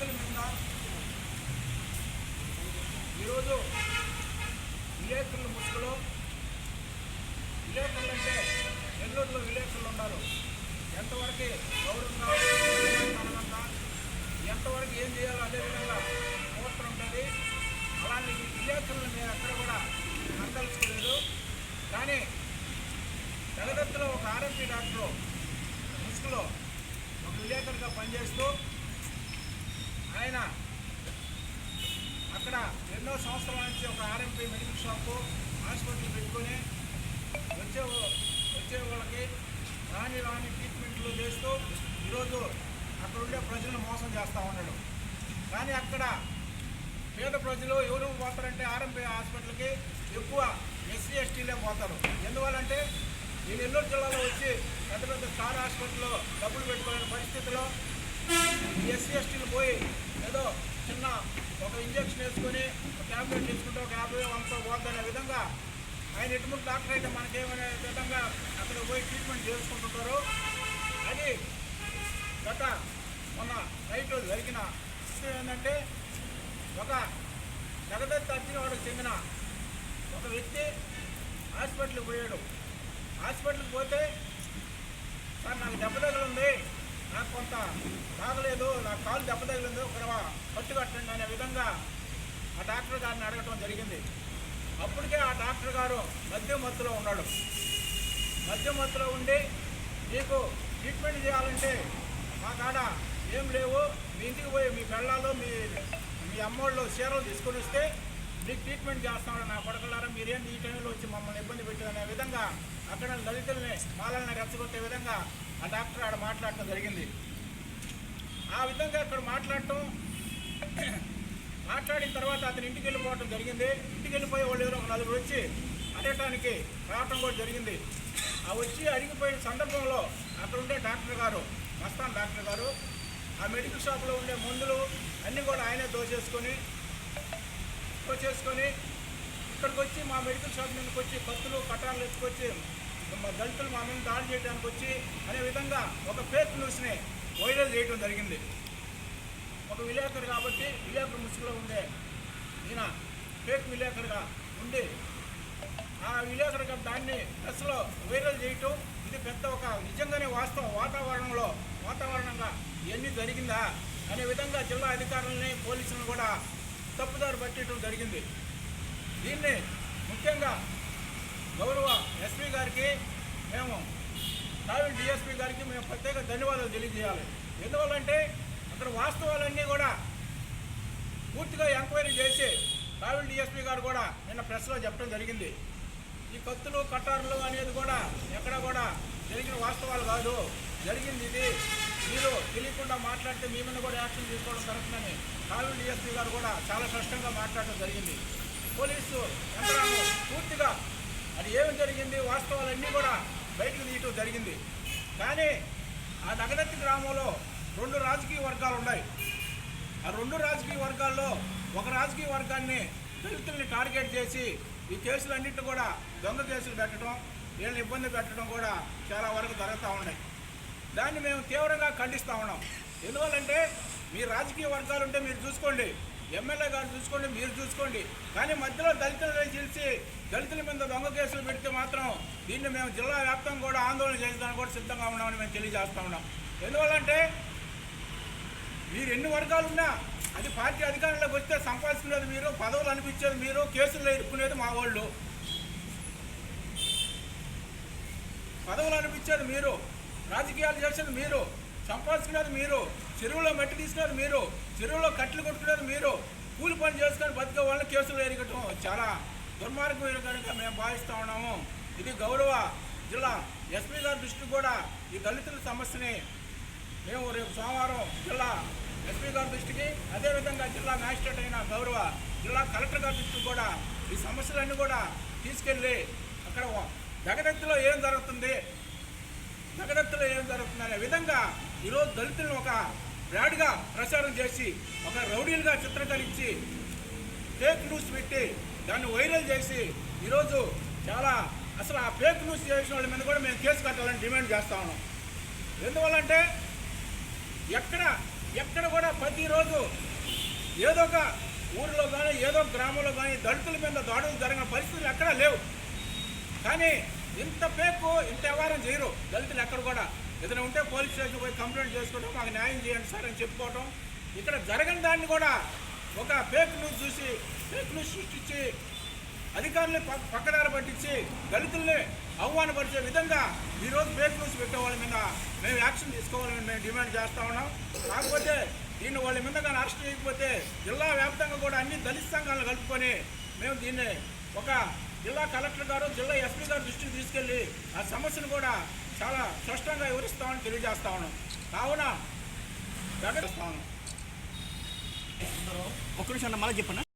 దళితుల మీద ఈరోజు విలేకరుల ముసుగులో, విలేకరులు అంటే నెల్లూరులో విలేకరులు ఉన్నారు, ఎంతవరకు గౌరవంగా ఎంతవరకు ఏం చేయాలో అదేవిధంగా పోస్టర్ ఉంటుంది. అలాంటి విలేకరులను మేము ఎక్కడ కూడా అందలుచుకోలేదు. కానీ జగదత్తులో ఒక ఆర్ఎంపీ డాక్టరు ముసుగులో ఒక విలేకరుగా పనిచేస్తూ ఆయన అక్కడ ఎన్నో సంవత్సరాల నుంచి ఒక ఆర్ఎంపీ మెడికల్ షాపు హాస్పిటల్ పెట్టుకొని వచ్చే వాళ్ళకి రాని ట్రీట్మెంట్లు చేస్తూ ఈరోజు అక్కడ ఉండే ప్రజలను మోసం చేస్తూ ఉన్నాడు. కానీ అక్కడ పేద ప్రజలు ఎవరు పోతారంటే ఆర్ఎంపీ హాస్పిటల్కి ఎక్కువ ఎస్సీ ఎస్టీలే పోతారు. ఎందువల్లంటే ఈ నెల్లూరు జిల్లాలో వచ్చి పెద్ద పెద్ద స్టార్ హాస్పిటల్లో డబ్బులు పెట్టుకోలేని పరిస్థితిలో ఎస్సీ ఎస్టీలు పోయి ఏదో చిన్న ఒక ఇంజక్షన్ వేసుకొని ఒక ట్యాబ్లెట్ తీసుకుంటే ఒక 50-100 పోద్దనే విధంగా ఆయన ఎటువంటి డాక్టర్ అయితే మనకేమనే విధంగా అక్కడ పోయి ట్రీట్మెంట్ చేసుకుంటుంటారు. అది గత మొన్న నైట్ జరిగిన విషయం ఏంటంటే, ఒక జగదత్ అర్జునవాడకు చెందిన ఒక వ్యక్తి హాస్పిటల్కి పోయాడు. హాస్పిటల్కి పోతే సార్ నాకు దెబ్బ తగిలింది, నాకు కొంత తాగలేదు, నాకు కాలు దెబ్బ తగిలింది, ఒక పట్టు కట్టండి అనే విధంగా ఆ డాక్టర్ గారిని అడగటం జరిగింది. అప్పటికే ఆ డాక్టర్ గారు మద్యం మత్తులో ఉన్నాడు. మద్యం మత్తులో ఉండి మీకు ట్రీట్మెంట్ చేయాలంటే మా కాడ ఏం లేవు, మీ ఇంటికి పోయి మీ పెళ్ళాలు మీ అమ్మోళ్ళు చీరలు తీసుకొని వస్తే మీకు ట్రీట్మెంట్ చేస్తామని నా కొడకలారా మీరేం ఈ టైంలో వచ్చి మమ్మల్ని ఇబ్బంది పెట్టారనే విధంగా అక్కడ దళితుల్ని మాలల్ని రెచ్చగొట్టే విధంగా ఆ డాక్టర్ ఆడ మాట్లాడటం జరిగింది. ఆ విధంగా అక్కడ మాట్లాడిన తర్వాత అతని ఇంటికి వెళ్ళిపోవటం జరిగింది. ఇంటికి వెళ్ళిపోయే వాళ్ళు ఎవరో 4 వచ్చి అడగటానికి రావటం కూడా జరిగింది. ఆ వచ్చి అడిగిపోయిన సందర్భంలో అక్కడ ఉండే డాక్టర్ గారు, మస్తాన్ డాక్టర్ గారు, ఆ మెడికల్ షాప్లో ఉండే మందులు అన్నీ కూడా ఆయనే దోచేసుకొని ఇక్కడికి వచ్చి మా మెడికల్ షాప్ మీదకి వచ్చి కత్తులు కటార్లు ఎత్తుకొచ్చి దళితులు మా మీద దాడి చేయడానికి వచ్చి అనే విధంగా ఒక ఫేక్ న్యూస్ని వైరల్ చేయడం జరిగింది. ఒక విలేకరు కాబట్టి విలేకరు ముసుగులో ఉండే ఈయన ఫేక్ విలేకరుగా ఉండి ఆ విలేకరుగా దాన్ని ప్రెస్లో వైరల్ చేయటం, ఇది పెద్ద ఒక నిజంగానే వాతావరణంగా ఇవన్నీ జరిగిందా అనే విధంగా జిల్లా అధికారులని పోలీసులను కూడా తప్పుదారి పట్టడం జరిగింది. దీన్ని ముఖ్యంగా గౌరవ ఎస్పీ గారికి, మేము ట్రావెల్ డిఎస్పీ గారికి మేము ప్రత్యేక ధన్యవాదాలు తెలియజేయాలి. ఎందువల్లంటే అక్కడ వాస్తవాలన్నీ కూడా పూర్తిగా ఎంక్వైరీ చేసి ట్రావెల్ డిఎస్పీ గారు కూడా నిన్న ప్రెస్లో చెప్పడం జరిగింది. ఈ కత్తులు కట్టారులు అనేది కూడా ఎక్కడ కూడా జరిగిన వాస్తవాలు కాదు, జరిగింది ఇది, మీరు తెలియకుండా మాట్లాడితే మీ మీద కూడా యాక్షన్ తీసుకోవడం జరుగుతుందని ట్రావెల్ డిఎస్పీ గారు కూడా చాలా స్పష్టంగా మాట్లాడటం జరిగింది. పోలీసు యంత్రాంగం పూర్తిగా అది ఏమి జరిగింది వాస్తవాలన్నీ కూడా బయటకు తీయటం జరిగింది. కానీ ఆ నగదత్తి గ్రామంలో 2 రాజకీయ వర్గాలు ఉన్నాయి. ఆ 2 రాజకీయ వర్గాల్లో ఒక రాజకీయ వర్గాన్ని దళితుల్ని టార్గెట్ చేసి ఈ కేసులన్నింటినీ కూడా దొంగ కేసులు పెట్టడం, వీళ్ళని ఇబ్బంది పెట్టడం కూడా చాలా వరకు జరుగుతూ ఉన్నాయి. దాన్ని మేము తీవ్రంగా ఖండిస్తూ ఉన్నాం. ఎందువల్లంటే మీ రాజకీయ వర్గాలు ఉంటే మీరు చూసుకోండి, ఎమ్మెల్యే గారు చూసుకోండి, మీరు చూసుకోండి, కానీ మధ్యలో దళితులను పిలిచి దళితుల మీద దొంగ కేసులు పెడితే మాత్రం దీన్ని మేము జిల్లా వ్యాప్తంగా కూడా ఆందోళన చేయడానికి కూడా సిద్ధంగా ఉన్నామని మేము తెలియజేస్తూ ఉన్నాం. ఎందువల్లంటే మీరు ఎన్ని వర్గాలు ఉన్నా అది పార్టీ అధికారంలోకి వస్తే సంపాదించుకునేది మీరు, పదవులు అనిపించేది మీరు, కేసుల్లో ఇరుక్కునేది మా వాళ్ళు, పదవులు అనిపించేది మీరు, రాజకీయాలు చేసేది మీరు, సంపాదించుకునేది మీరు, చెరువులో మట్టి తీసుకునేది మీరు, చెరువులో కట్టెలు కొట్టుకునేది మీరు, కూలి పని చేసుకొని బతికే వాళ్ళని కేసులు ఎరగటం చాలా దుర్మార్గమైన కనుక మేము భావిస్తూ ఉన్నాము. ఇది గౌరవ జిల్లా ఎస్పీ గారి దృష్టికి కూడా ఈ దళితుల సమస్యని మేము రేపు సోమవారం జిల్లా ఎస్పీ గారి దృష్టికి, అదేవిధంగా జిల్లా మ్యాజిస్ట్రేట్ అయిన గౌరవ జిల్లా కలెక్టర్ గారి దృష్టికి కూడా ఈ సమస్యలన్నీ కూడా తీసుకెళ్ళి అక్కడ జగదత్తులో ఏం జరుగుతుంది అనే విధంగా ఈరోజు దళితులను ఒక బ్రాడ్గా ప్రచారం చేసి ఒక రౌడీలుగా చిత్రీకరించి ఫేక్ న్యూస్ పెట్టి దాన్ని వైరల్ చేసి ఈరోజు చాలా అసలు ఆ ఫేక్ న్యూస్ చేసిన వాళ్ళ మీద కూడా మేము కేసు కట్టాలని డిమాండ్ చేస్తా ఉన్నాం. ఎందువల్లంటే ఎక్కడ ఎక్కడ కూడా ప్రతిరోజు ఏదో ఒక ఊరిలో కానీ ఏదో ఒక గ్రామంలో కానీ దళితుల మీద దాడులు జరిగిన పరిస్థితులు ఎక్కడా లేవు. కానీ ఇంత పేకు ఇంత వ్యవహారం చేయరు దళితులు ఎక్కడ కూడా. ఏదైనా ఉంటే పోలీస్ స్టేషన్ పోయి కంప్లైంట్ చేసుకోవడం, మాకు న్యాయం చేయండి సార్ అని చెప్పుకోవడం. ఇక్కడ జరగని దాన్ని కూడా ఒక ఫేక్ న్యూస్ చూసి ఫేక్ న్యూస్ సృష్టించి అధికారుల్ని పక్కదారి పట్టించి దళితుల్ని అవమానపరిచే విధంగా ఈరోజు ఫేక్ న్యూస్ పెట్టే వాళ్ళ మీద మేము యాక్షన్ తీసుకోవాలని మేము డిమాండ్ చేస్తూ ఉన్నాం. కాకపోతే దీన్ని వాళ్ళ మీద కానీ అరెస్ట్ చేయకపోతే జిల్లా వ్యాప్తంగా కూడా అన్ని దళిత సంఘాలను కలుపుకొని మేము దీన్ని ఒక జిల్లా కలెక్టర్ గారు, జిల్లా ఎస్పీ గారు దృష్టికి తీసుకెళ్ళి ఆ సమస్యను కూడా చాలా స్పష్టంగా వివరిస్తామని తెలియజేస్తా ఉన్నాం. కావున ప్రకటిస్తా ఉన్నాం. ఒక్క నిమిషం మళ్ళీ చెప్పండి.